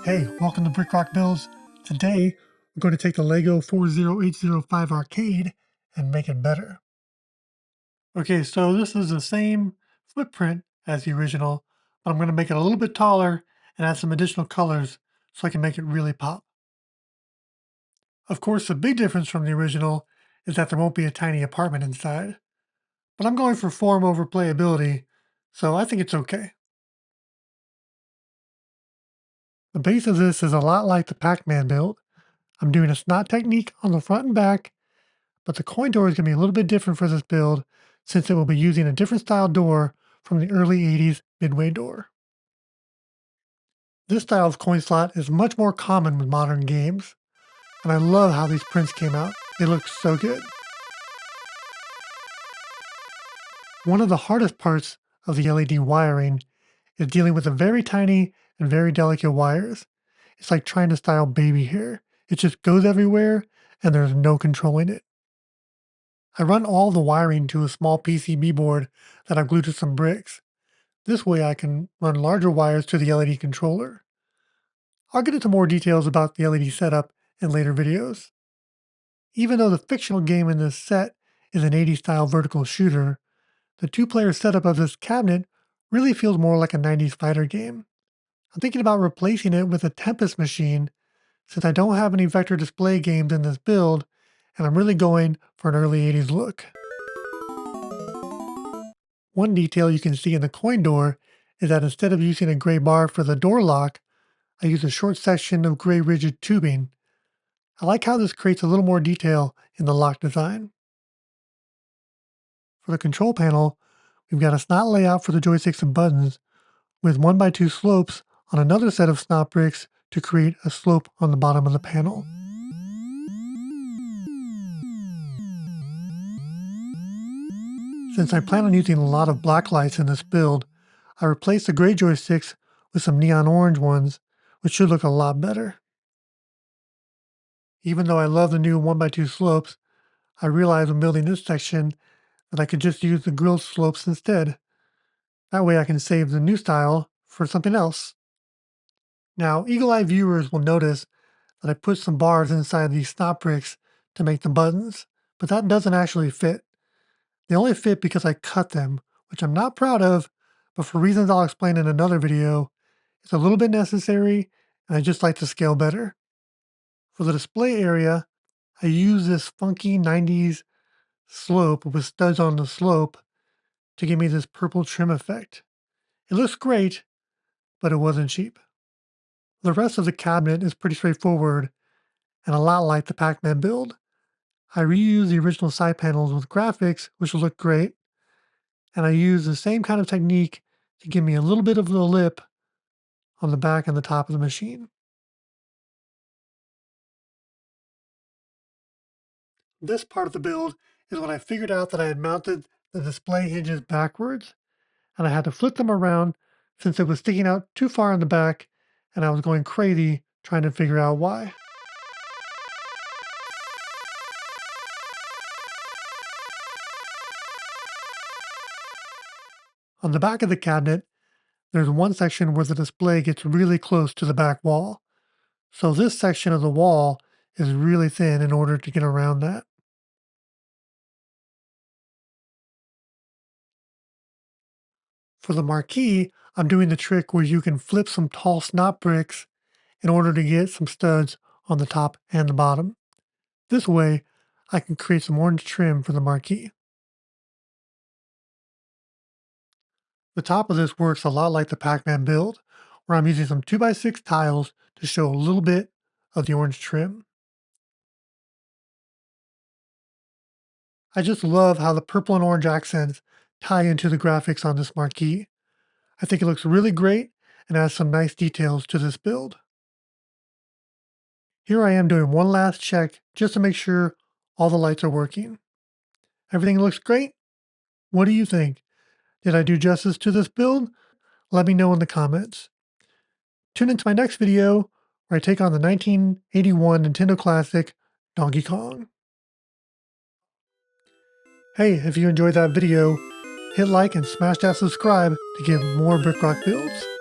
Hey, welcome to Brickrock Builds. Today, we're going to take the LEGO 40805 arcade and make it better. Okay, so this is the same footprint as the original, but I'm going to make it a little bit taller and add some additional colors so I can make it really pop. Of course, the big difference from the original is that there won't be a tiny apartment inside, but I'm going for form over playability, so I think it's okay. The base of this is a lot like the Pac-Man build. I'm doing a snot technique on the front and back, but the coin door is going to be a little bit different for this build since it will be using a different style door from the early 80s Midway door. This style of coin slot is much more common with modern games, and I love how these prints came out. They look so good. One of the hardest parts of the LED wiring is dealing with the very tiny and very delicate wires. It's like trying to style baby hair. It just goes everywhere and there's no controlling it. I run all the wiring to a small PCB board that I've glued to some bricks. This way I can run larger wires to the LED controller. I'll get into more details about the LED setup in later videos. Even though the fictional game in this set is an 80s style vertical shooter, the two-player setup of this cabinet really feels more like a 90s fighter game. I'm thinking about replacing it with a Tempest machine since I don't have any vector display games in this build and I'm really going for an early 80s look. One detail you can see in the coin door is that instead of using a gray bar for the door lock, I use a short section of gray rigid tubing. I like how this creates a little more detail in the lock design. For the control panel, we've got a snot layout for the joysticks and buttons with 1x2 slopes on another set of snot bricks to create a slope on the bottom of the panel. Since I plan on using a lot of black lights in this build, I replaced the gray joysticks with some neon orange ones, which should look a lot better. Even though I love the new 1x2 slopes, I realized when building this section that I could just use the grilled slopes instead. That way I can save the new style for something else. Now, eagle-eye viewers will notice that I put some bars inside these snot bricks to make the buttons, but that doesn't actually fit. They only fit because I cut them, which I'm not proud of, but for reasons I'll explain in another video, it's a little bit necessary and I just like to scale better. For the display area, I use this funky 90s slope with studs on the slope to give me this purple trim effect. It looks great, but it wasn't cheap. The rest of the cabinet is pretty straightforward and a lot like the Pac-Man build. I reused the original side panels with graphics, which will look great, and I use the same kind of technique to give me a little bit of the lip on the back and the top of the machine. This part of the build is when I figured out that I had mounted the display hinges backwards, and I had to flip them around since it was sticking out too far in the back, and I was going crazy trying to figure out why. On the back of the cabinet, there's one section where the display gets really close to the back wall. So this section of the wall is really thin in order to get around that. For the marquee, I'm doing the trick where you can flip some tall snot bricks in order to get some studs on the top and the bottom. This way, I can create some orange trim for the marquee. The top of this works a lot like the Pac-Man build, where I'm using some 2x6 tiles to show a little bit of the orange trim. I just love how the purple and orange accents tie into the graphics on this marquee. I think it looks really great and adds some nice details to this build. Here I am doing one last check just to make sure all the lights are working. Everything looks great? What do you think? Did I do justice to this build? Let me know in the comments. Tune into my next video where I take on the 1981 Nintendo classic Donkey Kong. Hey, if you enjoyed that video, hit like and smash that subscribe to get more Brickrock builds.